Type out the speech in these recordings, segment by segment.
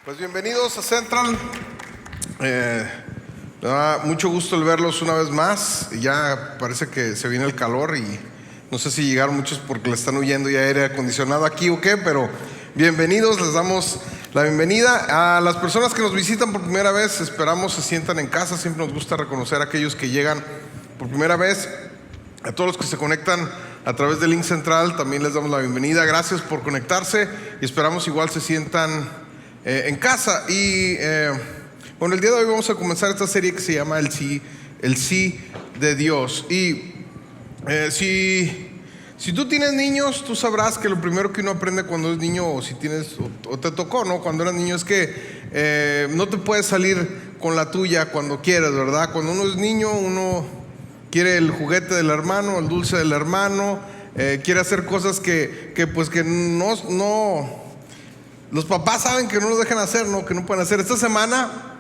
Pues bienvenidos a Central. Me da mucho gusto el verlos una vez más. Ya parece que se viene el calor y no sé si llegaron muchos porque le están huyendo ya aire acondicionado aquí o qué, pero bienvenidos, les damos la bienvenida a las personas que nos visitan por primera vez. Esperamos se sientan en casa. Siempre nos gusta reconocer a aquellos que llegan por primera vez. A todos los que se conectan a través del link central también les damos la bienvenida. Gracias por conectarse y esperamos igual se sientan en casa. Y bueno, el día de hoy vamos a comenzar esta serie que se llama El Sí de Dios. Y si tú tienes niños, tú sabrás que lo primero que uno aprende cuando es niño, o si tienes, o te tocó, ¿no? Cuando eras niño, es que no te puedes salir con la tuya cuando quieras, ¿verdad? Cuando uno es niño, uno quiere el juguete del hermano, el dulce del hermano, quiere hacer cosas que no los papás saben que no lo dejan hacer, ¿no? Que no pueden hacer. Esta semana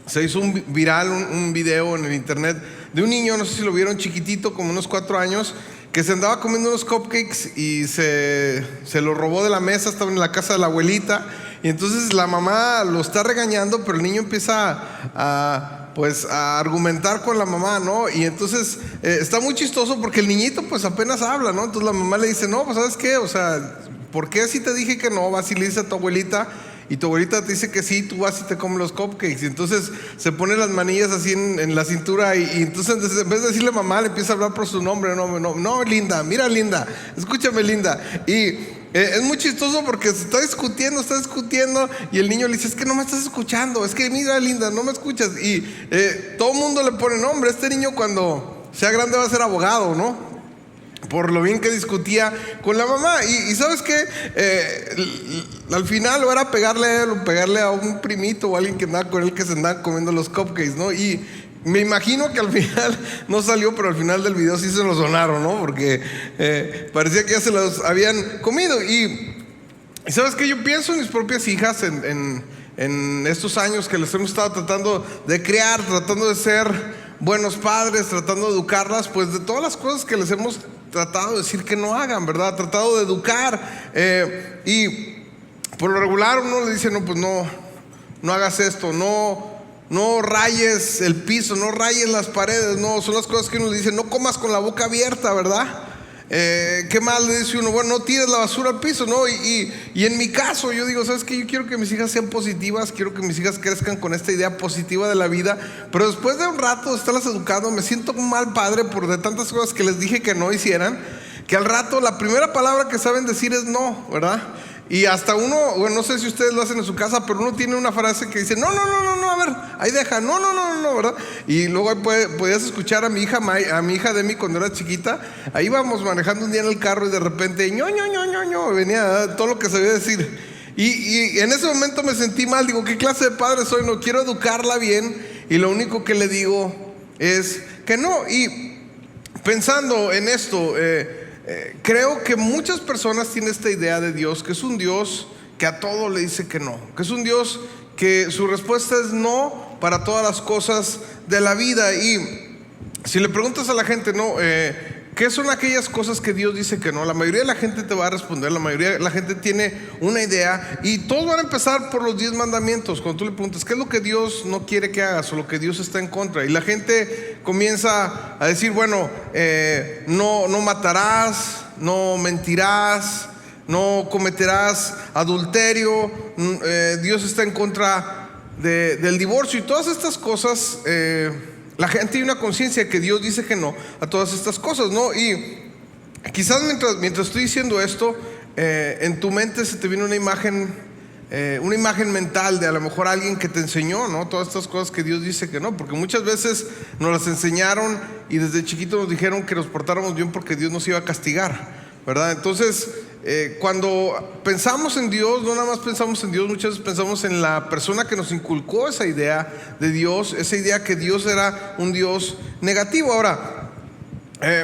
se hizo viral un video en el internet de un niño, no sé si lo vieron, chiquitito, como unos 4 años, que se andaba comiendo unos cupcakes y se lo robó de la mesa. Estaba en la casa de la abuelita y entonces la mamá lo está regañando, pero el niño empieza a argumentar con la mamá, ¿no? Y entonces está muy chistoso porque el niñito pues apenas habla, ¿no? Entonces la mamá le dice, no, pues ¿sabes qué? O sea, ¿por qué si te dije que no? Vas y le dices a tu abuelita y tu abuelita te dice que sí, tú vas y te comes los cupcakes. Y entonces se pone las manillas así en la cintura y entonces en vez de decirle mamá, le empieza a hablar por su nombre. No, Linda, mira Linda, escúchame Linda. Y es muy chistoso porque se está discutiendo y el niño le dice, es que no me estás escuchando, es que mira Linda, no me escuchas. Y todo el mundo le pone nombre. Este niño cuando sea grande va a ser abogado, ¿no? Por lo bien que discutía con la mamá. Y ¿sabes qué? Al final lo era pegarle a él o pegarle a un primito o alguien que andaba con él, que se andaba comiendo los cupcakes, ¿no? Y me imagino que al final no salió, pero al final del video sí se los donaron, ¿no? Porque parecía que ya se los habían comido. Y ¿sabes qué? Yo pienso en mis propias hijas en estos años que les hemos estado tratando de criar, tratando de ser buenos padres, tratando de educarlas, pues de todas las cosas que les hemos tratado de decir que no hagan, ¿verdad? Tratado de educar, y por lo regular uno le dice, no, pues no hagas esto, no rayes el piso, no rayes las paredes, no, son las cosas que uno le dice, no comas con la boca abierta, ¿verdad? ¿Qué más le dice uno? Bueno, no tires la basura al piso, ¿no? Y en mi caso yo digo, ¿sabes qué? Yo quiero que mis hijas sean positivas, quiero que mis hijas crezcan con esta idea positiva de la vida, pero después de un rato de estarlas educando, me siento un mal padre por de tantas cosas que les dije que no hicieran, que al rato la primera palabra que saben decir es no, ¿verdad? Y hasta uno, bueno, no sé si ustedes lo hacen en su casa, pero uno tiene una frase que dice, no, a ver, ahí deja, no, ¿verdad? Y luego podías escuchar a mi hija Demi cuando era chiquita. Ahí íbamos manejando un día en el carro y de repente, ño, venía todo lo que sabía decir. Y en ese momento me sentí mal, digo, ¿qué clase de padre soy? No quiero educarla bien y lo único que le digo es que no. Y pensando en esto, creo que muchas personas tienen esta idea de Dios, que es un Dios que a todo le dice que no, que es un Dios que su respuesta es no para todas las cosas de la vida. Y si le preguntas a la gente, no, ¿qué son aquellas cosas que Dios dice que no? La mayoría de la gente te va a responder, la mayoría de la gente tiene una idea y todos van a empezar por los 10 mandamientos. Cuando tú le preguntas, ¿qué es lo que Dios no quiere que hagas o lo que Dios está en contra? Y la gente comienza a decir, bueno, no matarás, no mentirás, no cometerás adulterio, Dios está en contra del divorcio y todas estas cosas. La gente tiene una conciencia que Dios dice que no a todas estas cosas, ¿no? Y quizás mientras estoy diciendo esto, en tu mente se te viene una imagen mental de a lo mejor alguien que te enseñó, ¿no? Todas estas cosas que Dios dice que no, porque muchas veces nos las enseñaron y desde chiquitos nos dijeron que nos portáramos bien porque Dios nos iba a castigar, ¿verdad? Entonces, cuando pensamos en Dios, no nada más pensamos en Dios, muchas veces pensamos en la persona que nos inculcó esa idea de Dios, esa idea que Dios era un Dios negativo. Ahora,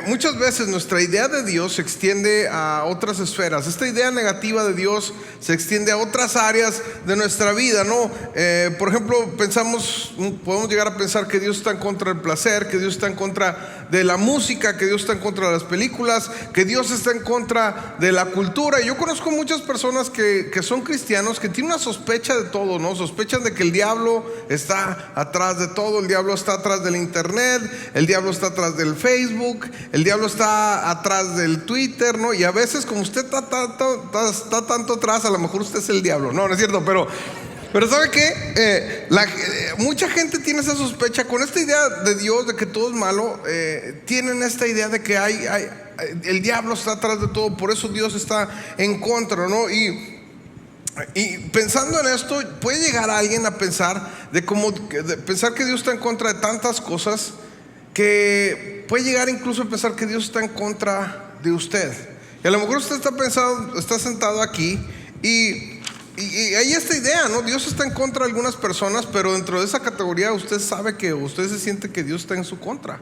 Muchas veces nuestra idea de Dios se extiende a otras esferas. Esta idea negativa de Dios se extiende a otras áreas de nuestra vida, ¿no? Por ejemplo, podemos llegar a pensar que Dios está en contra del placer, que Dios está en contra de la música, que Dios está en contra de las películas, que Dios está en contra de la cultura. Y yo conozco muchas personas que son cristianos, que tienen una sospecha de todo, ¿no? Sospechan de que el diablo está atrás de todo, el diablo está atrás del internet, el diablo está atrás del Facebook, el diablo está atrás del Twitter, ¿no? Y a veces, como usted está tanto atrás, a lo mejor usted es el diablo. No, no es cierto, pero ¿sabe qué? Mucha gente tiene esa sospecha con esta idea de Dios, de que todo es malo. Tienen esta idea de que el diablo está atrás de todo, por eso Dios está en contra, ¿no? Y pensando en esto, puede llegar a alguien a pensar pensar que Dios está en contra de tantas cosas, que puede llegar incluso a pensar que Dios está en contra de usted. Y a lo mejor usted está sentado aquí y hay esta idea, ¿no? Dios está en contra de algunas personas, pero dentro de esa categoría usted sabe que usted se siente que Dios está en su contra,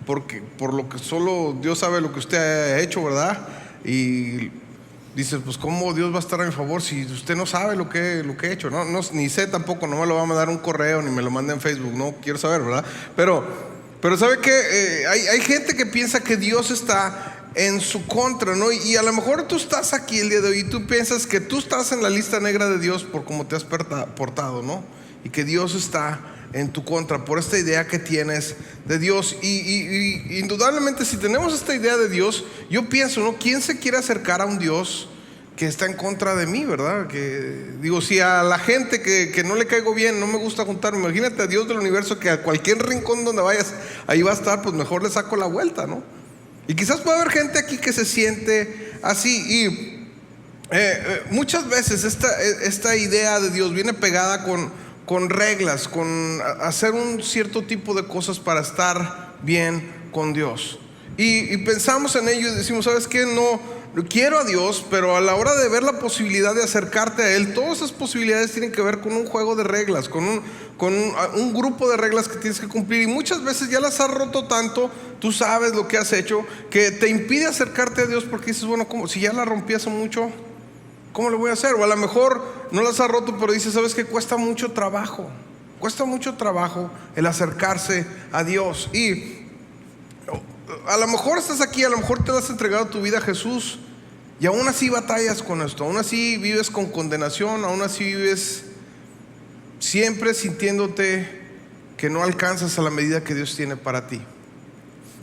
por lo que solo Dios sabe lo que usted ha hecho, ¿verdad? Y dices, pues ¿cómo Dios va a estar a mi favor si usted no sabe lo que he hecho? No, ni sé tampoco, no me lo va a mandar un correo ni me lo manda en Facebook, no quiero saber, ¿verdad? Pero ¿sabe qué? Hay gente que piensa que Dios está en su contra, ¿no? Y a lo mejor tú estás aquí el día de hoy y tú piensas que tú estás en la lista negra de Dios por cómo te has portado, ¿no? Y que Dios está en tu contra por esta idea que tienes de Dios. Y indudablemente, si tenemos esta idea de Dios, yo pienso, ¿no? ¿Quién se quiere acercar a un Dios que está en contra de mí, verdad? Si a la gente que no le caigo bien, no me gusta juntarme, imagínate a Dios del universo, que a cualquier rincón donde vayas, ahí va a estar, pues mejor le saco la vuelta, ¿no? Y quizás puede haber gente aquí que se siente así. Y muchas veces esta idea de Dios viene pegada con reglas, con hacer un cierto tipo de cosas para estar bien con Dios. Y pensamos en ello y decimos, ¿sabes qué? No quiero a Dios, pero a la hora de ver la posibilidad de acercarte a Él, todas esas posibilidades tienen que ver con un juego de reglas, con un grupo de reglas que tienes que cumplir. Y muchas veces ya las has roto tanto, tú sabes lo que has hecho, que te impide acercarte a Dios, porque dices, bueno, ¿cómo? Si ya la rompí hace mucho, ¿cómo lo voy a hacer? O a lo mejor no las has roto, pero dices, ¿sabes qué? Cuesta mucho trabajo el acercarse a Dios. Y a lo mejor estás aquí, a lo mejor te has entregado tu vida a Jesús y aún así batallas con esto, aún así vives con condenación, aún así vives siempre sintiéndote que no alcanzas a la medida que Dios tiene para ti.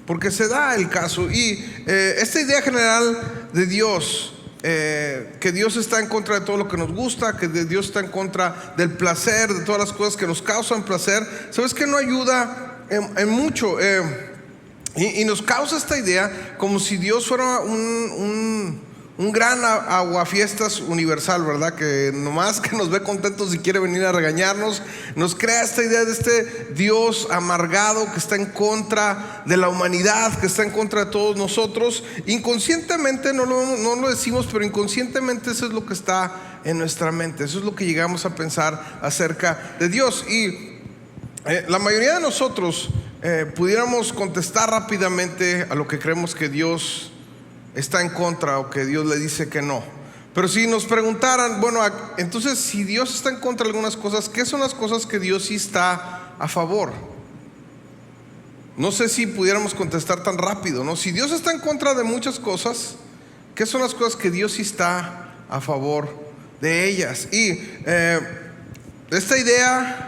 Porque se da el caso. Y esta idea general de Dios, que Dios está en contra de todo lo que nos gusta, que Dios está en contra del placer, de todas las cosas que nos causan placer, ¿sabes qué? No ayuda en mucho. Y nos causa esta idea como si Dios fuera un gran aguafiestas universal, ¿verdad? Que nomás que nos ve contentos y quiere venir a regañarnos. Nos crea esta idea de este Dios amargado que está en contra de la humanidad, que está en contra de todos nosotros. Inconscientemente, no lo decimos, pero inconscientemente eso es lo que está en nuestra mente. Eso es lo que llegamos a pensar acerca de Dios. Y la mayoría de nosotros pudiéramos contestar rápidamente a lo que creemos que Dios está en contra o que Dios le dice que no. Pero si nos preguntaran, bueno, entonces si Dios está en contra de algunas cosas, ¿qué son las cosas que Dios sí está a favor? No sé si pudiéramos contestar tan rápido, ¿no? Si Dios está en contra de muchas cosas, ¿qué son las cosas que Dios sí está a favor de ellas? Y esta idea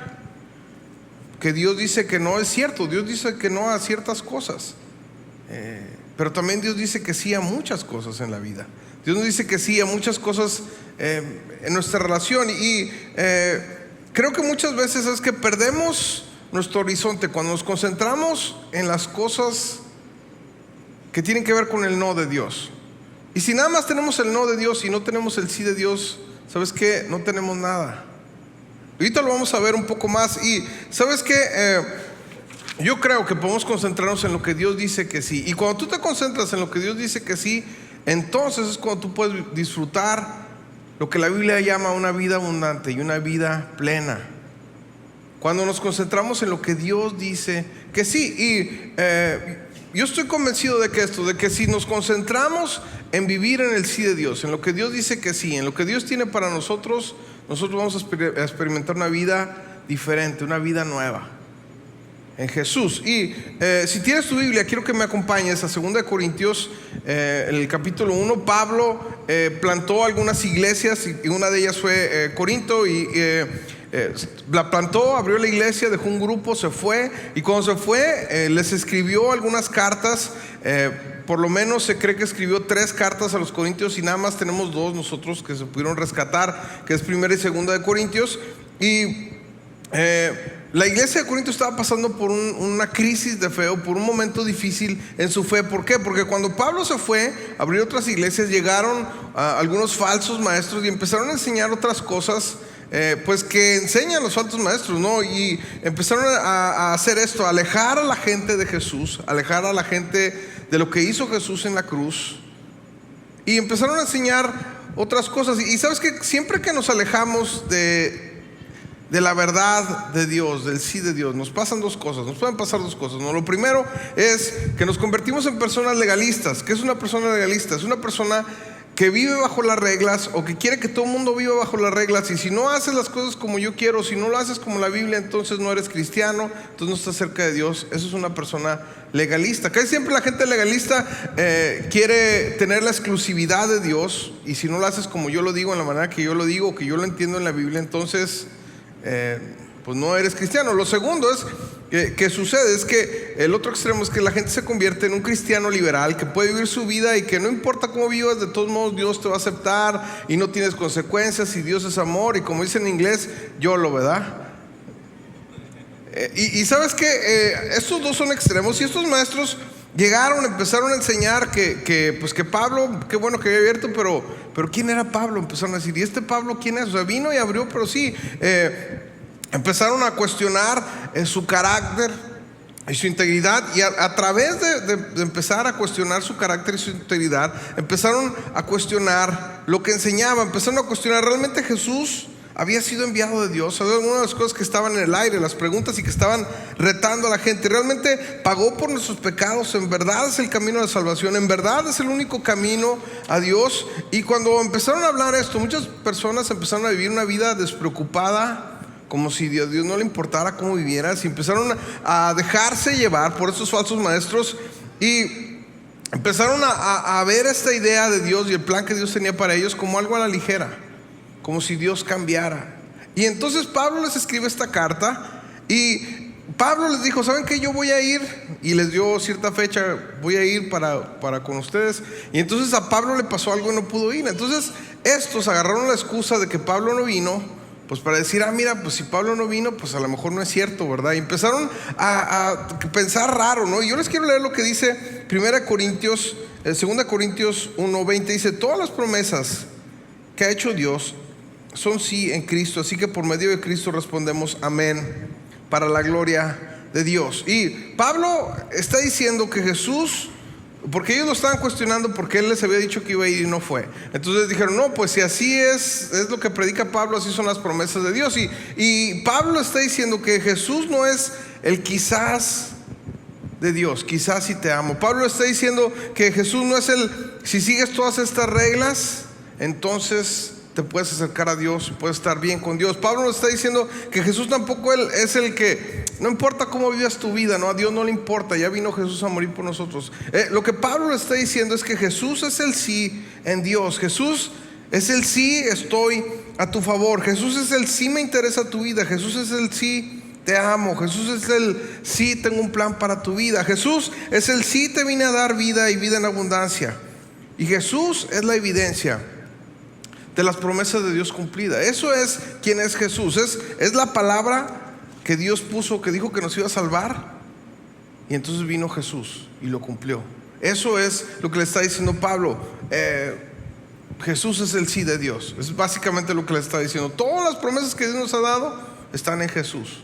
que Dios dice que no es cierto. Dios dice que no a ciertas cosas, pero también Dios dice que sí a muchas cosas en la vida. Dios nos dice que sí a muchas cosas en nuestra relación. Y creo que muchas veces es que perdemos nuestro horizonte cuando nos concentramos en las cosas que tienen que ver con el no de Dios. Y si nada más tenemos el no de Dios y no tenemos el sí de Dios, ¿sabes qué? No tenemos nada. Ahorita lo vamos a ver un poco más. Y ¿sabes qué? Yo creo que podemos concentrarnos en lo que Dios dice que sí. Y cuando tú te concentras en lo que Dios dice que sí, entonces es cuando tú puedes disfrutar lo que la Biblia llama una vida abundante y una vida plena. Cuando nos concentramos en lo que Dios dice que sí. Y yo estoy convencido de que si nos concentramos en vivir en el sí de Dios, en lo que Dios dice que sí, en lo que Dios tiene para nosotros, nosotros vamos a experimentar una vida diferente, una vida nueva en Jesús. Y si tienes tu Biblia, quiero que me acompañes a 2 Corintios, el capítulo 1. Pablo plantó algunas iglesias y una de ellas fue Corinto, y la plantó, abrió la iglesia, dejó un grupo, se fue, y cuando se fue les escribió algunas cartas. Por lo menos se cree que escribió 3 cartas a los Corintios, y nada más tenemos 2 nosotros que se pudieron rescatar, que es 1 y 2 de Corintios. Y la iglesia de Corinto estaba pasando por una crisis de fe, o por un momento difícil en su fe. ¿Por qué? Porque cuando Pablo se fue, abrió otras iglesias, llegaron algunos falsos maestros y empezaron a enseñar otras cosas, pues que enseñan los falsos maestros, ¿no? Y empezaron a hacer esto, a alejar a la gente de Jesús, alejar a la gente de lo que hizo Jesús en la cruz, y empezaron a enseñar otras cosas. Y sabes que siempre que nos alejamos de la verdad de Dios, del sí de Dios, nos pasan 2 cosas, nos pueden pasar 2 cosas, ¿no? Lo primero es que nos convertimos en personas legalistas. ¿Qué es una persona legalista? Es una persona que vive bajo las reglas, o que quiere que todo el mundo viva bajo las reglas, y si no haces las cosas como yo quiero, si no lo haces como la Biblia, entonces no eres cristiano, entonces no estás cerca de Dios. Eso es una persona legalista. Casi siempre la gente legalista quiere tener la exclusividad de Dios, y si no lo haces como yo lo digo, en la manera que yo lo digo, que yo lo entiendo en la Biblia, entonces pues no eres cristiano. Lo segundo es que sucede es que el otro extremo es que la gente se convierte en un cristiano liberal, que puede vivir su vida y que no importa cómo vivas, de todos modos Dios te va a aceptar y no tienes consecuencias, y Dios es amor, y como dice en inglés, YOLO, ¿verdad? Y sabes que estos 2 son extremos, y estos maestros llegaron, empezaron a enseñar que Pablo, qué bueno que había abierto, pero ¿quién era Pablo? Empezaron a decir, ¿y este Pablo quién es? O sea, vino y abrió, pero sí, empezaron a cuestionar su carácter y su integridad, y a través de empezar a cuestionar su carácter y su integridad, empezaron a cuestionar lo que enseñaba, empezaron a cuestionar, ¿realmente Jesús había sido enviado de Dios? Había algunas de las cosas que estaban en el aire, las preguntas, y que estaban retando a la gente. ¿Realmente pagó por nuestros pecados? ¿En verdad es el camino de la salvación? ¿En verdad es el único camino a Dios? Y cuando empezaron a hablar esto, muchas personas empezaron a vivir una vida despreocupada, como si a Dios no le importara cómo vivieras, y empezaron a dejarse llevar por esos falsos maestros, y empezaron a ver esta idea de Dios y el plan que Dios tenía para ellos como algo a la ligera, como si Dios cambiara. Y entonces Pablo les escribe esta carta, y Pablo les dijo, ¿saben qué? Yo voy a ir, y les dio cierta fecha, voy a ir para con ustedes. Y entonces a Pablo le pasó algo y no pudo ir. Entonces estos agarraron la excusa de que Pablo no vino, pues para decir, mira, pues si Pablo no vino, pues a lo mejor no es cierto, ¿verdad? Y empezaron a pensar raro, ¿no? Y yo les quiero leer lo que dice 2 Corintios 1:20, dice, todas las promesas que ha hecho Dios son sí en Cristo, así que por medio de Cristo respondemos amén, para la gloria de Dios. Y Pablo está diciendo que Jesús, porque ellos lo estaban cuestionando porque él les había dicho que iba a ir y no fue. Entonces dijeron, no, pues si así es lo que predica Pablo, así son las promesas de Dios. Y Pablo está diciendo que Jesús no es el quizás de Dios, quizás si te amo. Pablo está diciendo que Jesús no es el, si sigues todas estas reglas, entonces te puedes acercar a Dios, puedes estar bien con Dios. Pablo nos está diciendo que Jesús tampoco es el que, no importa cómo vivas tu vida, no, a Dios no le importa, ya vino Jesús a morir por nosotros. Lo que Pablo le está diciendo es que Jesús es el sí en Dios. Jesús es el sí, estoy a tu favor. Jesús es el sí, me interesa tu vida. Jesús es el sí, te amo. Jesús es el sí, tengo un plan para tu vida. Jesús es el sí, te vine a dar vida y vida en abundancia. Y Jesús es la evidencia de las promesas de Dios cumplidas. Eso es quién es Jesús. Es la palabra que Dios puso, que dijo que nos iba a salvar, y entonces vino Jesús y lo cumplió. Eso es lo que le está diciendo Pablo. Jesús es el sí de Dios. Es básicamente lo que le está diciendo. Todas las promesas que Dios nos ha dado están en Jesús.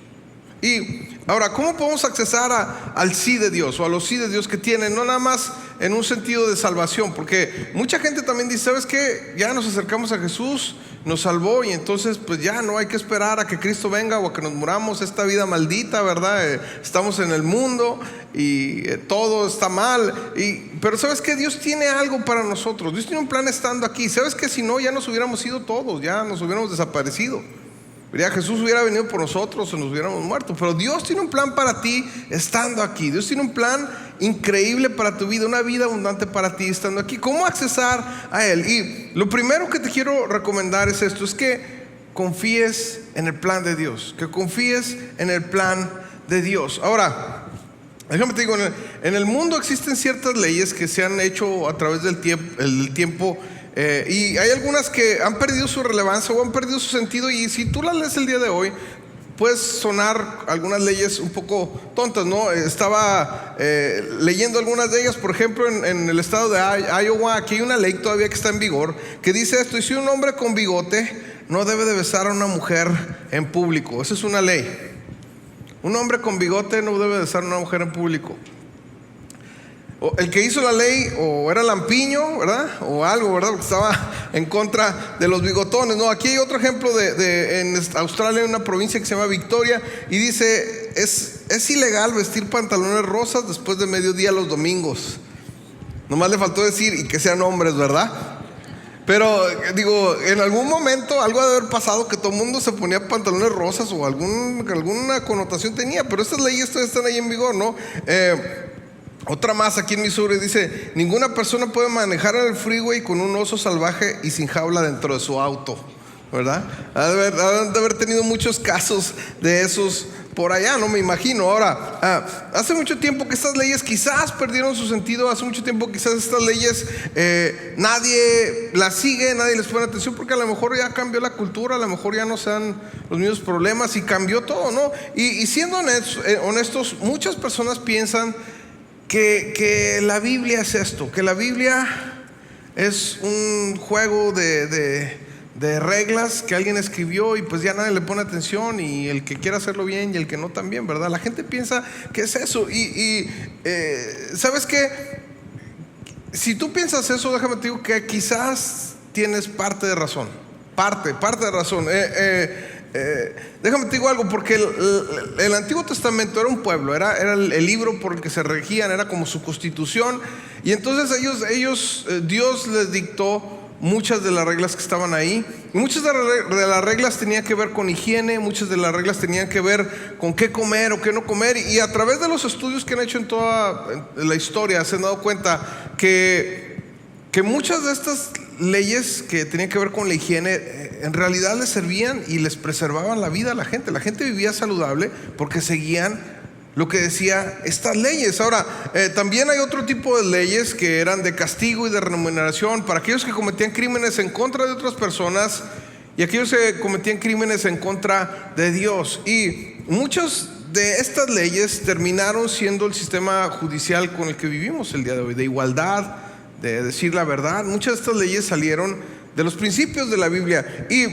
Y ahora, ¿cómo podemos accesar al sí de Dios, o a los sí de Dios que tienen? No nada más en un sentido de salvación, porque mucha gente también dice, ¿sabes qué? Ya nos acercamos a Jesús, nos salvó y entonces pues ya no hay que esperar a que Cristo venga o a que nos muramos, esta vida maldita, ¿verdad? Estamos en el mundo y todo está mal, pero ¿sabes qué? Dios tiene algo para nosotros, Dios tiene un plan estando aquí. ¿Sabes qué? Si no, ya nos hubiéramos ido todos, ya nos hubiéramos desaparecido. Ya Jesús hubiera venido por nosotros o nos hubiéramos muerto. Pero Dios tiene un plan para ti estando aquí. Dios tiene un plan increíble para tu vida, una vida abundante para ti estando aquí. ¿Cómo accesar a Él? Y lo primero que te quiero recomendar es esto, es que confíes en el plan de Dios, que confíes en el plan de Dios. Ahora, déjame te digo, en el mundo existen ciertas leyes que se han hecho a través del tiempo. Y hay algunas que han perdido su relevancia o han perdido su sentido, y si tú las lees el día de hoy, puedes sonar algunas leyes un poco tontas, ¿no? Estaba leyendo algunas de ellas, por ejemplo, en el estado de Iowa, aquí hay una ley todavía que está en vigor, que dice esto: y si un hombre con bigote no debe de besar a una mujer en público. Esa es una ley. Un hombre con bigote no debe besar a una mujer en público. El que hizo la ley o era lampiño, ¿verdad? O algo, ¿verdad? Porque estaba en contra de los bigotones, ¿no? Aquí hay otro ejemplo en Australia, en una provincia que se llama Victoria, y dice, es ilegal vestir pantalones rosas después de mediodía los domingos. Nomás le faltó decir, y que sean hombres, ¿verdad? Pero digo, en algún momento algo ha de haber pasado que todo el mundo se ponía pantalones rosas o alguna connotación tenía, pero estas leyes todavía están ahí en vigor, ¿no? Otra más aquí en Missouri dice: ninguna persona puede manejar en el freeway con un oso salvaje y sin jaula dentro de su auto, ¿verdad? Han de haber tenido muchos casos de esos por allá, no me imagino. Ahora, hace mucho tiempo que estas leyes quizás perdieron su sentido. Hace mucho tiempo quizás estas leyes nadie las sigue, nadie les pone atención, porque a lo mejor ya cambió la cultura, a lo mejor ya no se dan los mismos problemas y cambió todo, ¿no? Y siendo honestos, muchas personas piensan que la Biblia es esto, que la Biblia es un juego de reglas que alguien escribió y pues ya nadie le pone atención, y el que quiera hacerlo bien y el que no también, ¿verdad? La gente piensa que es eso y ¿sabes qué? Si tú piensas eso, déjame te digo que quizás tienes parte de razón, parte de razón. Déjame te digo algo, porque el Antiguo Testamento era un pueblo, era el libro por el que se regían, era como su constitución, y entonces Dios les dictó muchas de las reglas que estaban ahí, y muchas de las reglas tenían que ver con higiene, muchas de las reglas tenían que ver con qué comer o qué no comer, y a través de los estudios que han hecho en toda la historia se han dado cuenta que muchas de estas leyes que tenían que ver con la higiene en realidad les servían y les preservaban la vida a la gente. La gente vivía saludable porque seguían lo que decía estas leyes. Ahora, también hay otro tipo de leyes que eran de castigo y de remuneración para aquellos que cometían crímenes en contra de otras personas y aquellos que cometían crímenes en contra de Dios. Y muchas de estas leyes terminaron siendo el sistema judicial con el que vivimos el día de hoy, de igualdad, de decir la verdad. Muchas de estas leyes salieron de los principios de la Biblia, y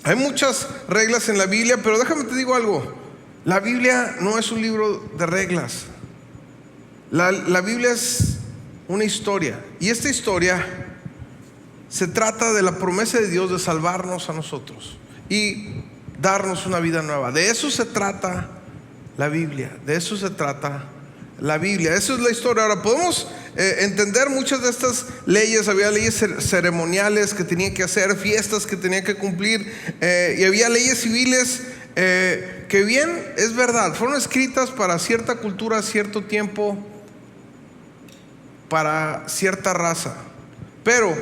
hay muchas reglas en la Biblia, pero déjame te digo algo: la Biblia no es un libro de reglas. La Biblia es una historia, y esta historia se trata de la promesa de Dios de salvarnos a nosotros y darnos una vida nueva. De eso se trata la Biblia, de eso se trata la Biblia, eso es la historia. Ahora podemos entender muchas de estas leyes. Había leyes ceremoniales que tenían que hacer, fiestas que tenían que cumplir, y había leyes civiles que, bien, es verdad, fueron escritas para cierta cultura, cierto tiempo, para cierta raza. Pero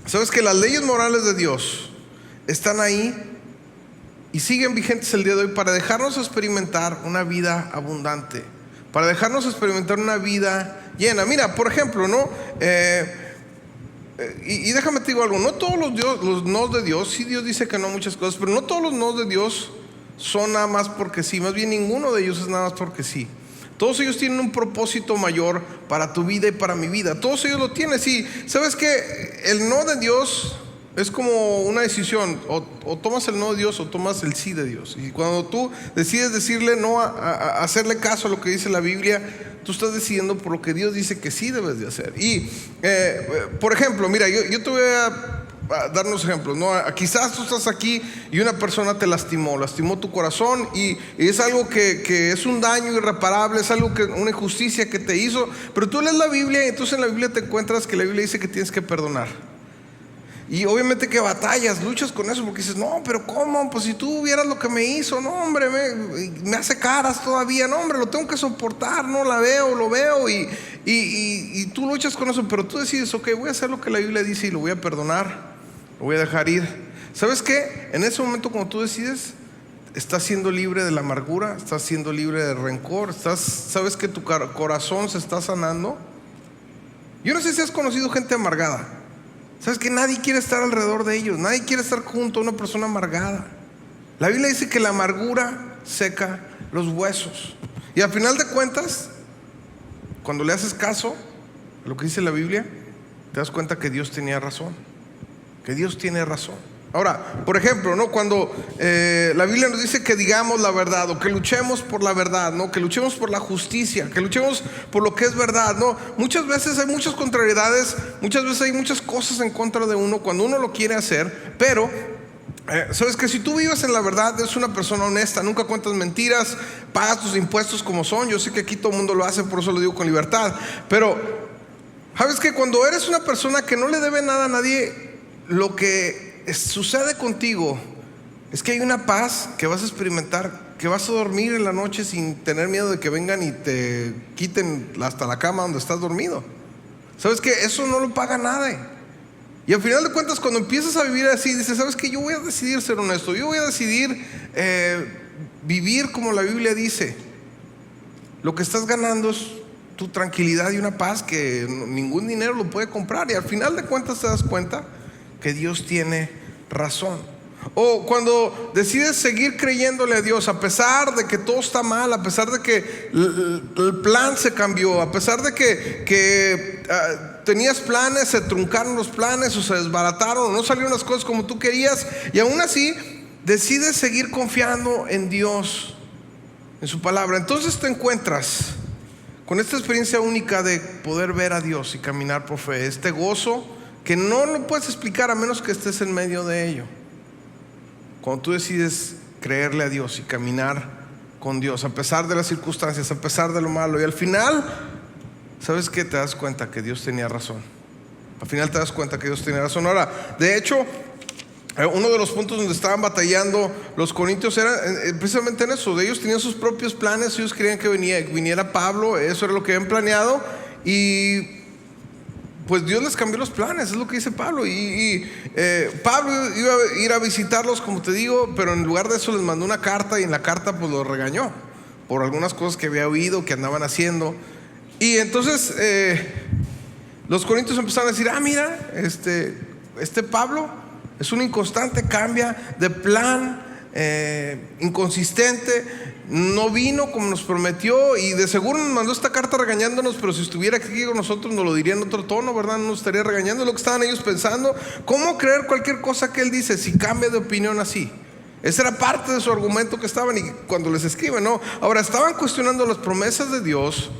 sabes que las leyes morales de Dios están ahí y siguen vigentes el día de hoy para dejarnos experimentar una vida abundante, para dejarnos experimentar una vida llena. Mira, por ejemplo, ¿no? Y déjame te digo algo: no todos los no de Dios, sí, Dios dice que no muchas cosas, pero no todos los no de Dios son nada más porque sí. Más bien ninguno de ellos es nada más porque sí. Todos ellos tienen un propósito mayor para tu vida y para mi vida. Todos ellos lo tienen. Sí, sabes que el no de Dios es como una decisión: o tomas el no de Dios o tomas el sí de Dios. Y cuando tú decides decirle no, a hacerle caso a lo que dice la Biblia, tú estás decidiendo por lo que Dios dice que sí debes de hacer. Y, por ejemplo, mira, yo te voy a dar unos ejemplos, ¿no? Quizás tú estás aquí y una persona te lastimó tu corazón y es algo que es un daño irreparable, es algo una injusticia que te hizo, pero tú lees la Biblia y entonces en la Biblia te encuentras que la Biblia dice que tienes que perdonar. Y obviamente que batallas, luchas con eso porque dices, no, pero ¿cómo? Pues si tú vieras lo que me hizo, no hombre, me hace caras todavía, no hombre, lo tengo que soportar, no la veo, lo veo y tú luchas con eso, pero tú decides, ok, voy a hacer lo que la Biblia dice y lo voy a perdonar, lo voy a dejar ir. ¿Sabes qué? En ese momento cuando tú decides, estás siendo libre de la amargura, estás siendo libre del rencor, sabes que tu corazón se está sanando. Yo no sé si has conocido gente amargada. Sabes que nadie quiere estar alrededor de ellos, nadie quiere estar junto a una persona amargada. La Biblia dice que la amargura seca los huesos. Y al final de cuentas, cuando le haces caso a lo que dice la Biblia, te das cuenta que Dios tenía razón, que Dios tiene razón. Ahora, por ejemplo, ¿no? Cuando la Biblia nos dice que digamos la verdad o que luchemos por la verdad, ¿no? Que luchemos por la justicia, que luchemos por lo que es verdad, ¿no? Muchas veces hay muchas contrariedades, muchas veces hay muchas cosas en contra de uno cuando uno lo quiere hacer, pero sabes que si tú vives en la verdad, eres una persona honesta, nunca cuentas mentiras, pagas tus impuestos como son. Yo sé que aquí todo el mundo lo hace, por eso lo digo con libertad, pero sabes que cuando eres una persona que no le debe nada a nadie, lo que sucede contigo es que hay una paz que vas a experimentar, que vas a dormir en la noche sin tener miedo de que vengan y te quiten hasta la cama donde estás dormido. Sabes que eso no lo paga nadie. Y al final de cuentas, cuando empiezas a vivir así, dices, sabes que yo voy a decidir ser honesto, yo voy a decidir vivir como la Biblia dice. Lo que estás ganando es tu tranquilidad y una paz que ningún dinero lo puede comprar. Y al final de cuentas te das cuenta que Dios tiene razón. O cuando decides seguir creyéndole a Dios a pesar de que todo está mal, a pesar de que el plan se cambió, a pesar de que tenías planes, se truncaron los planes o se desbarataron o no salieron las cosas como tú querías, y aún así decides seguir confiando en Dios, en su palabra. Entonces te encuentras con esta experiencia única de poder ver a Dios y caminar por fe, este gozo que no lo puedes explicar a menos que estés en medio de ello. Cuando tú decides creerle a Dios y caminar con Dios a pesar de las circunstancias, a pesar de lo malo, y al final, ¿sabes qué? Te das cuenta que Dios tenía razón. Al final te das cuenta que Dios tenía razón. Ahora, de hecho, uno de los puntos donde estaban batallando los corintios era precisamente en eso. Ellos tenían sus propios planes, ellos querían que viniera Pablo, eso era lo que habían planeado, y pues Dios les cambió los planes, es lo que dice Pablo. Pablo iba a ir a visitarlos, como te digo, pero en lugar de eso les mandó una carta, y en la carta pues los regañó por algunas cosas que había oído que andaban haciendo. Y entonces los corintios empezaron a decir, mira, este Pablo es un inconstante, cambia de plan, inconsistente, no vino como nos prometió, y de seguro nos mandó esta carta regañándonos, pero si estuviera aquí con nosotros nos lo diría en otro tono, ¿verdad? No nos estaría regañando. Lo que estaban ellos pensando, ¿cómo creer cualquier cosa que él dice si cambia de opinión así? Ese era parte de su argumento que estaban, y cuando les escriben, ¿no? Ahora estaban cuestionando las promesas de Dios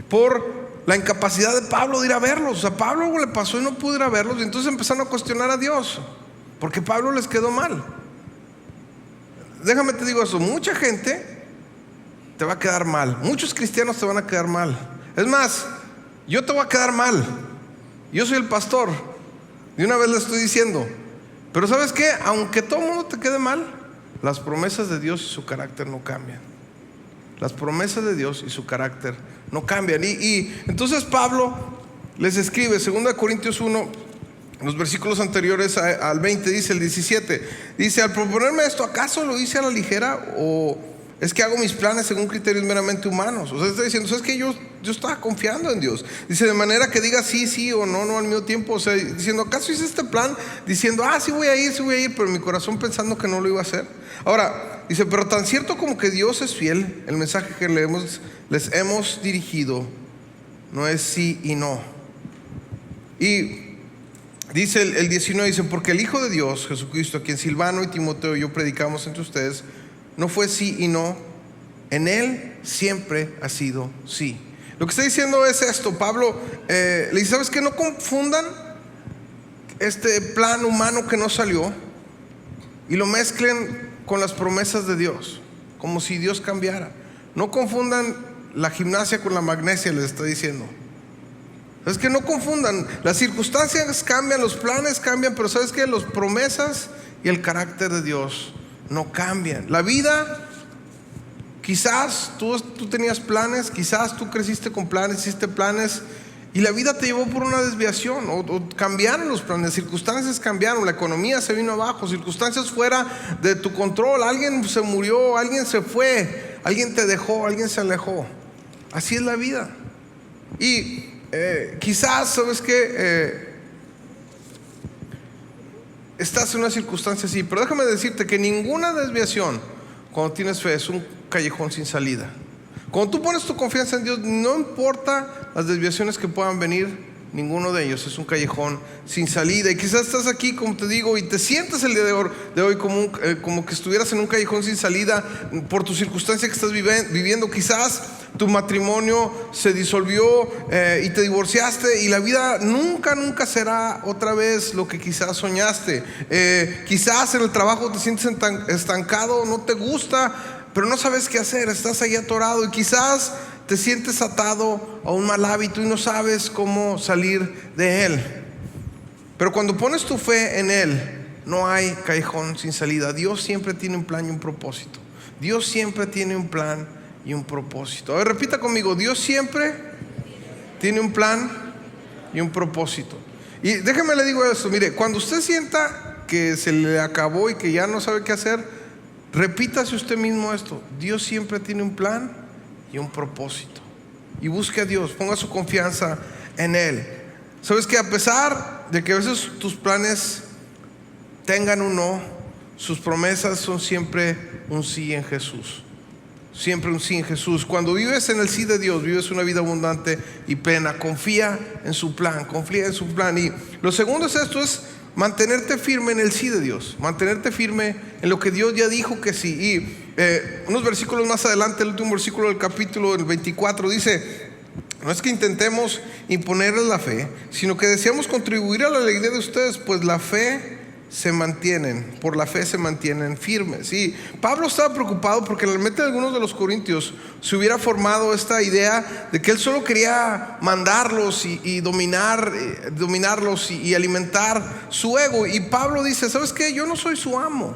por la incapacidad de Pablo de ir a verlos. O sea, Pablo algo le pasó y no pudo ir a verlos, y entonces empezaron a cuestionar a Dios porque Pablo les quedó mal. Déjame te digo eso, mucha gente te va a quedar mal, muchos cristianos te van a quedar mal. Es más, yo te voy a quedar mal. Yo soy el pastor, de una vez le estoy diciendo. Pero ¿sabes qué? Aunque todo el mundo te quede mal, las promesas de Dios y su carácter no cambian. Las promesas de Dios y su carácter no cambian. Y entonces Pablo les escribe, 2 Corintios 1, en los versículos anteriores al 20, dice el 17, dice: al proponerme esto, ¿acaso lo hice a la ligera o es que hago mis planes según criterios meramente humanos? O sea, está diciendo, ¿sabes qué? Yo estaba confiando en Dios. Dice, de manera que diga sí, sí o no, no al mismo tiempo. O sea, diciendo, ¿acaso hice este plan? Diciendo, sí voy a ir, pero en mi corazón pensando que no lo iba a hacer. Ahora, dice, pero tan cierto como que Dios es fiel, el mensaje que les hemos dirigido no es sí y no. Y dice el 19, dice, porque el Hijo de Dios, Jesucristo, a quien Silvano y Timoteo y yo predicamos entre ustedes, no fue sí y no, en Él siempre ha sido sí. Lo que está diciendo es esto. Pablo le dice, ¿sabes qué? No confundan este plan humano que no salió y lo mezclen con las promesas de Dios, como si Dios cambiara. No confundan la gimnasia con la magnesia, les está diciendo. Es que no confundan, las circunstancias cambian, los planes cambian, pero sabes que las promesas y el carácter de Dios no cambian. La vida, quizás tú tenías planes, quizás tú creciste con planes, hiciste planes, y la vida te llevó por una desviación, o cambiaron los planes, circunstancias cambiaron, la economía se vino abajo, circunstancias fuera de tu control, alguien se murió, alguien se fue, alguien te dejó, alguien se alejó. Así es la vida. Y quizás, ¿sabes qué? Estás en una circunstancia así, pero déjame decirte que ninguna desviación, cuando tienes fe, es un callejón sin salida. Cuando tú pones tu confianza en Dios, no importa las desviaciones que puedan venir, ninguno de ellos es un callejón sin salida. Y quizás estás aquí, como te digo, y te sientes el día de hoy como que estuvieras en un callejón sin salida por tu circunstancia que estás viviendo. Quizás tu matrimonio se disolvió y te divorciaste, y la vida nunca será otra vez lo que quizás soñaste. Quizás en el trabajo te sientes estancado, no te gusta, pero no sabes qué hacer, estás ahí atorado, y quizás te sientes atado a un mal hábito y no sabes cómo salir de él. Pero cuando pones tu fe en Él, no hay callejón sin salida. Dios siempre tiene un plan y un propósito. Dios siempre tiene un plan y un propósito. A ver, repita conmigo: Dios siempre tiene un plan y un propósito. Y déjeme le digo esto, mire, cuando usted sienta que se le acabó y que ya no sabe qué hacer, repítase usted mismo esto: Dios siempre tiene un plan y un propósito. Y busque a Dios, ponga su confianza en Él. Sabes que a pesar de que a veces tus planes tengan un no, sus promesas son siempre un sí en Jesús. Siempre un sí en Jesús. Cuando vives en el sí de Dios, vives una vida abundante y plena. Confía en su plan, confía en su plan. Y lo segundo es esto, es mantenerte firme en el sí de Dios, mantenerte firme en lo que Dios ya dijo que sí. Y unos versículos más adelante, el último versículo del capítulo, el 24, dice: no es que intentemos imponerles la fe, sino que deseamos contribuir a la alegría de ustedes, pues por la fe se mantienen firmes. Y Pablo estaba preocupado porque en la mente de algunos de los corintios se hubiera formado esta idea de que él solo quería mandarlos y dominarlos y alimentar su ego. Y Pablo dice: ¿sabes qué? Yo no soy su amo,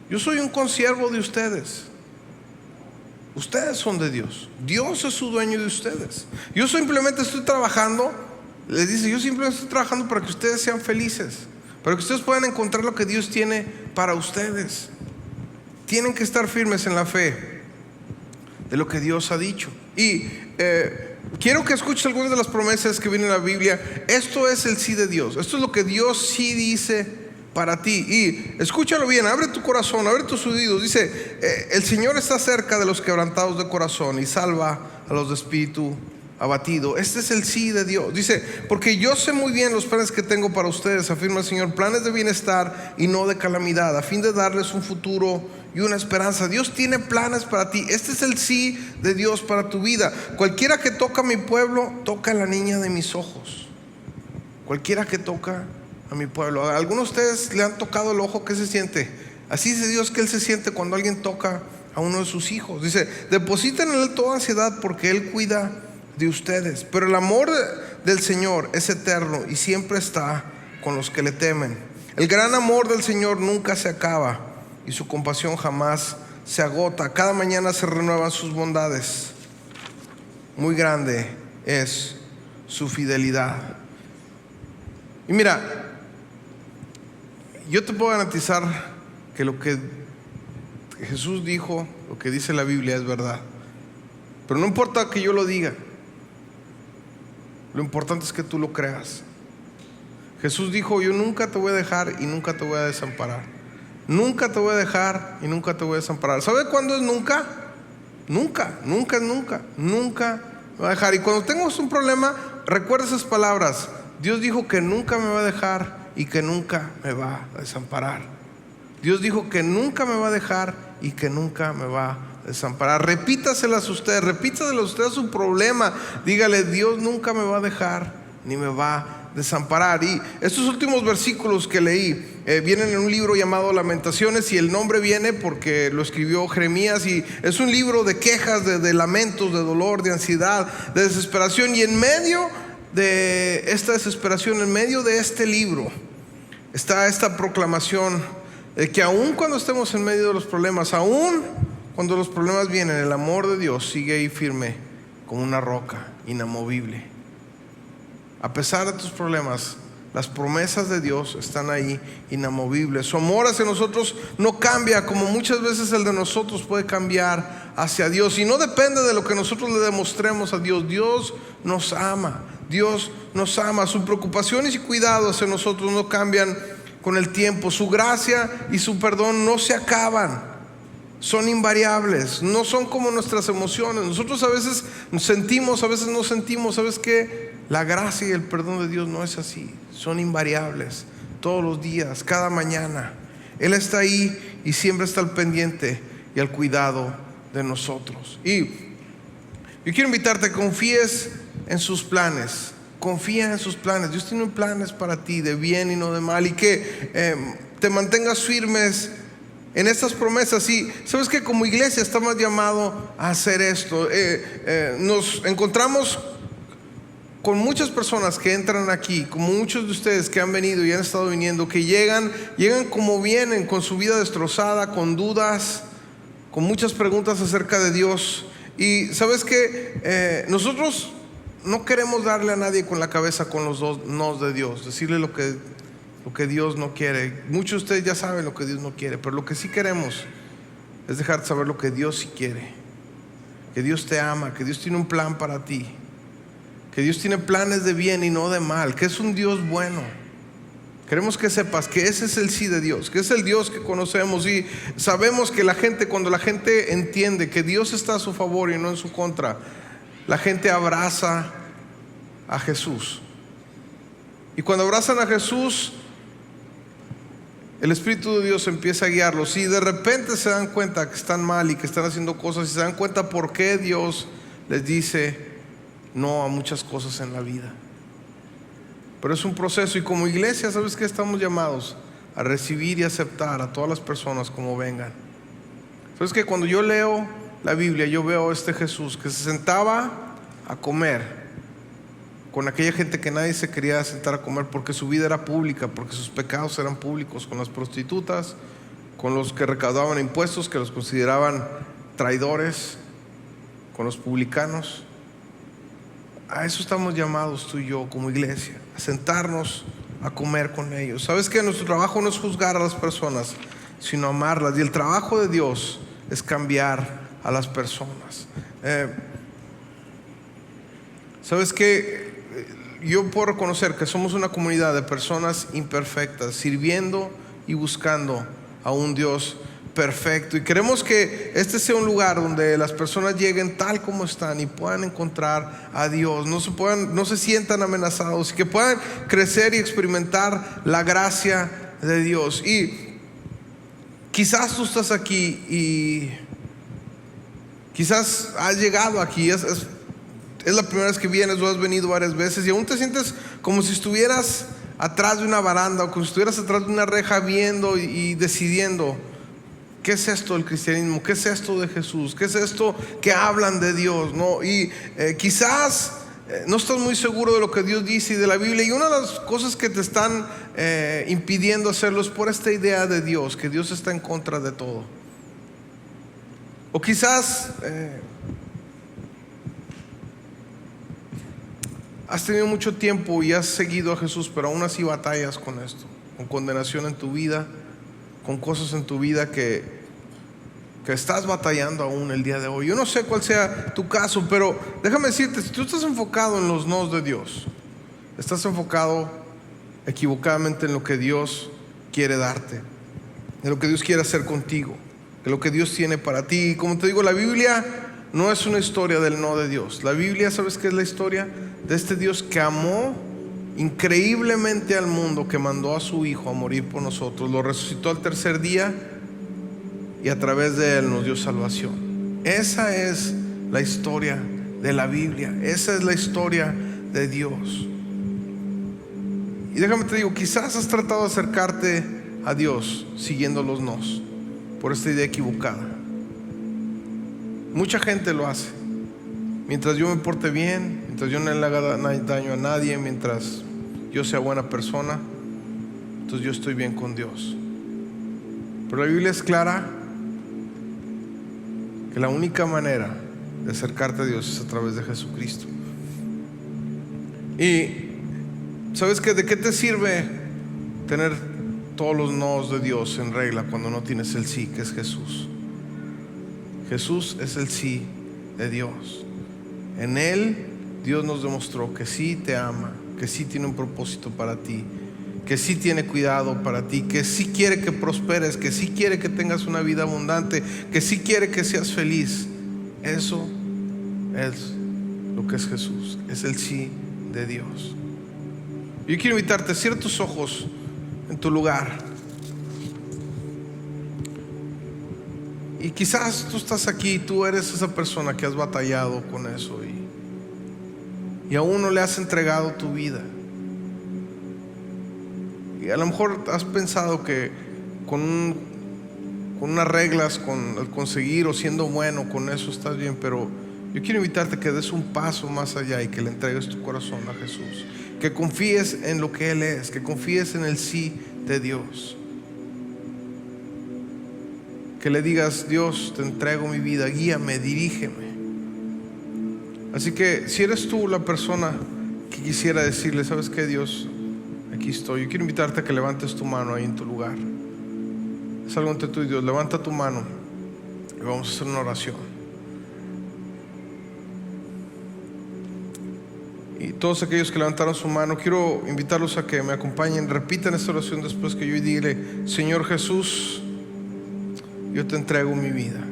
yo soy un consiervo de ustedes. Ustedes son de Dios, Dios es su dueño de ustedes. Yo simplemente estoy trabajando, les dice, yo simplemente estoy trabajando para que ustedes sean felices, para que ustedes puedan encontrar lo que Dios tiene para ustedes. Tienen que estar firmes en la fe de lo que Dios ha dicho. Y quiero que escuches algunas de las promesas que vienen en la Biblia. Esto es el sí de Dios, esto es lo que Dios sí dice para ti. Y escúchalo bien, abre tu corazón, abre tus oídos. Dice: el Señor está cerca de los quebrantados de corazón y salva a los de espíritu abatido. Este es el sí de Dios. Dice: porque yo sé muy bien los planes que tengo para ustedes, afirma el Señor, planes de bienestar y no de calamidad, a fin de darles un futuro y una esperanza. Dios tiene planes para ti. Este es el sí de Dios para tu vida. Cualquiera que toca a mi pueblo, toca a la niña de mis ojos. Cualquiera que toca a mi pueblo. ¿A algunos de ustedes le han tocado el ojo? ¿Qué se siente? Así dice Dios que Él se siente cuando alguien toca a uno de sus hijos. Dice: depositen en Él toda ansiedad, porque Él cuida de ustedes. Pero el amor del Señor es eterno y siempre está con los que le temen. El gran amor del Señor nunca se acaba y su compasión jamás se agota. Cada mañana se renuevan sus bondades. Muy grande es su fidelidad. Y mira, yo te puedo garantizar que lo que Jesús dijo, lo que dice la Biblia es verdad. Pero no importa que yo lo diga, lo importante es que tú lo creas. Jesús dijo: yo nunca te voy a dejar y nunca te voy a desamparar. Nunca te voy a dejar y nunca te voy a desamparar. ¿Sabe cuándo es nunca? Nunca me va a dejar. Y cuando tengas un problema, recuerda esas palabras: Dios dijo que nunca me va a dejar y que nunca me va a desamparar. Dios dijo que nunca me va a dejar y que nunca me va a desamparar. Repítaselas usted, repítaselas usted a su problema. Dígale: Dios nunca me va a dejar ni me va a desamparar. Y estos últimos versículos que leí vienen en un libro llamado Lamentaciones, y el nombre viene porque lo escribió Jeremías, y es un libro de quejas, de lamentos, de dolor, de ansiedad, de desesperación. Y en medio de esta desesperación, en medio de este libro, está esta proclamación de que aun cuando estemos en medio de los problemas, aun cuando los problemas vienen, el amor de Dios sigue ahí firme como una roca inamovible. A pesar de tus problemas, las promesas de Dios están ahí inamovibles. Su amor hacia nosotros no cambia como muchas veces el de nosotros puede cambiar hacia Dios. Y no depende de lo que nosotros le demostremos a Dios. Dios nos ama. Dios nos ama. Sus preocupaciones y cuidados hacia nosotros no cambian con el tiempo. Su gracia y su perdón no se acaban. Son invariables. No son como nuestras emociones. Nosotros a veces sentimos, a veces no sentimos. ¿Sabes qué? La gracia y el perdón de Dios no es así. Son invariables. Todos los días, cada mañana. Él está ahí y siempre está al pendiente y al cuidado de nosotros. Y yo quiero invitarte a que confíes en sus planes. Confía en sus planes. Dios tiene planes para ti de bien y no de mal. Y que te mantengas firmes en estas promesas. Y sabes que como iglesia estamos llamados a hacer esto. Nos encontramos con muchas personas que entran aquí, como muchos de ustedes que han venido y han estado viniendo, que llegan como vienen, con su vida destrozada, con dudas, con muchas preguntas acerca de Dios. Y sabes que nosotros no queremos darle a nadie con la cabeza con los dos nos de Dios, decirle lo que Dios no quiere. Muchos de ustedes ya saben lo que Dios no quiere, pero lo que sí queremos es dejarte saber lo que Dios sí quiere. Que Dios te ama, que Dios tiene un plan para ti, que Dios tiene planes de bien y no de mal, que es un Dios bueno. Queremos que sepas que ese es el sí de Dios, que es el Dios que conocemos. Y sabemos que cuando la gente entiende que Dios está a su favor y no en su contra, la gente abraza a Jesús. Y cuando abrazan a Jesús, el Espíritu de Dios empieza a guiarlos. Y de repente se dan cuenta que están mal y que están haciendo cosas, y se dan cuenta por qué Dios les dice no a muchas cosas en la vida. Pero es un proceso, y como iglesia, ¿sabes qué? Estamos llamados a recibir y aceptar a todas las personas como vengan. ¿Sabes qué? Cuando yo leo la Biblia, yo veo a este Jesús que se sentaba a comer con aquella gente que nadie se quería sentar a comer, porque su vida era pública, porque sus pecados eran públicos, con las prostitutas, con los que recaudaban impuestos, que los consideraban traidores, con los publicanos. A eso estamos llamados tú y yo como iglesia, a sentarnos a comer con ellos. ¿Sabes qué? Nuestro trabajo no es juzgar a las personas, sino amarlas. Y el trabajo de Dios es cambiar a las personas. ¿Sabes qué? Yo puedo reconocer que somos una comunidad de personas imperfectas, sirviendo y buscando a un Dios perfecto, y queremos que este sea un lugar donde las personas lleguen tal como están y puedan encontrar a Dios, no se sientan amenazados, y que puedan crecer y experimentar la gracia de Dios. Y quizás tú estás aquí y quizás has llegado aquí, es la primera vez que vienes, o has venido varias veces, y aún te sientes como si estuvieras atrás de una baranda, o como si estuvieras atrás de una reja viendo y decidiendo: ¿qué es esto del cristianismo? ¿Qué es esto de Jesús? ¿Qué es esto que hablan de Dios? ¿No? Y quizás no estás muy seguro de lo que Dios dice y de la Biblia, y una de las cosas que te están impidiendo hacerlo es por esta idea de Dios, que Dios está en contra de todo. O quizás has tenido mucho tiempo y has seguido a Jesús, pero aún así batallas con esto, con condenación en tu vida, con cosas en tu vida que estás batallando aún el día de hoy. Yo no sé cuál sea tu caso, pero déjame decirte, si tú estás enfocado en los nos de Dios, estás enfocado equivocadamente en lo que Dios quiere darte, en lo que Dios quiere hacer contigo, en lo que Dios tiene para ti. Y como te digo, la Biblia no es una historia del no de Dios. La Biblia, ¿sabes qué es la historia? De este Dios que amó increíblemente al mundo, que mandó a su Hijo a morir por nosotros, lo resucitó al tercer día, y a través de Él nos dio salvación. Esa es la historia de la Biblia. Esa es la historia de Dios. Y déjame te digo, quizás has tratado de acercarte a Dios siguiendo los nos, por esta idea equivocada. Mucha gente lo hace. Mientras yo me porte bien, mientras yo no le haga daño a nadie, mientras yo sea buena persona, entonces yo estoy bien con Dios. Pero la Biblia es clara que la única manera de acercarte a Dios es a través de Jesucristo. Y ¿sabes qué? ¿De qué te sirve tener todos los nos de Dios en regla cuando no tienes el sí, que es Jesús? Jesús es el sí de Dios. En Él Dios nos demostró que sí te ama, que sí tiene un propósito para ti, que sí tiene cuidado para ti, que sí quiere que prosperes, que sí quiere que tengas una vida abundante, que sí quiere que seas feliz. Eso es lo que es Jesús, es el sí de Dios. Yo quiero invitarte, cierra tus ojos en tu lugar. Y quizás tú estás aquí, tú eres esa persona que has batallado con eso y aún no le has entregado tu vida. Y a lo mejor has pensado que con unas reglas, con el conseguir o siendo bueno, con eso estás bien, pero yo quiero invitarte que des un paso más allá y que le entregues tu corazón a Jesús, que confíes en lo que Él es, que confíes en el sí de Dios, que le digas: Dios, te entrego mi vida, guíame, dirígeme. Así que si eres tú la persona que quisiera decirle: ¿sabes qué, Dios? Aquí estoy. Yo quiero invitarte a que levantes tu mano ahí en tu lugar. Es algo entre tú y Dios. Levanta tu mano y vamos a hacer una oración. Y todos aquellos que levantaron su mano, quiero invitarlos a que me acompañen. Repitan esta oración después que yo, y dile: Señor Jesús, yo te entrego mi vida,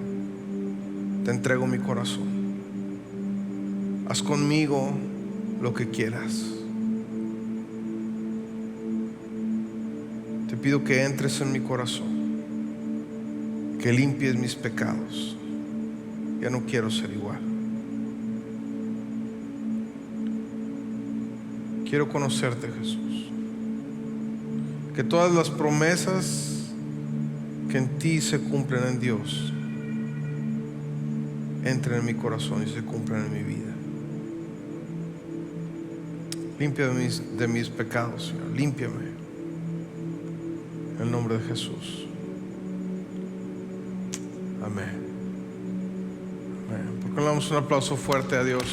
te entrego mi corazón. Haz conmigo lo que quieras. Te pido que entres en mi corazón, que limpies mis pecados. Ya no quiero ser igual. Quiero conocerte, Jesús. Que todas las promesas que en ti se cumplen en Dios entren en mi corazón y se cumplan en mi vida. Límpiame de mis pecados, Señor. Límpiame. En el nombre de Jesús. Amén. Amén. ¿Por qué no le damos un aplauso fuerte a Dios?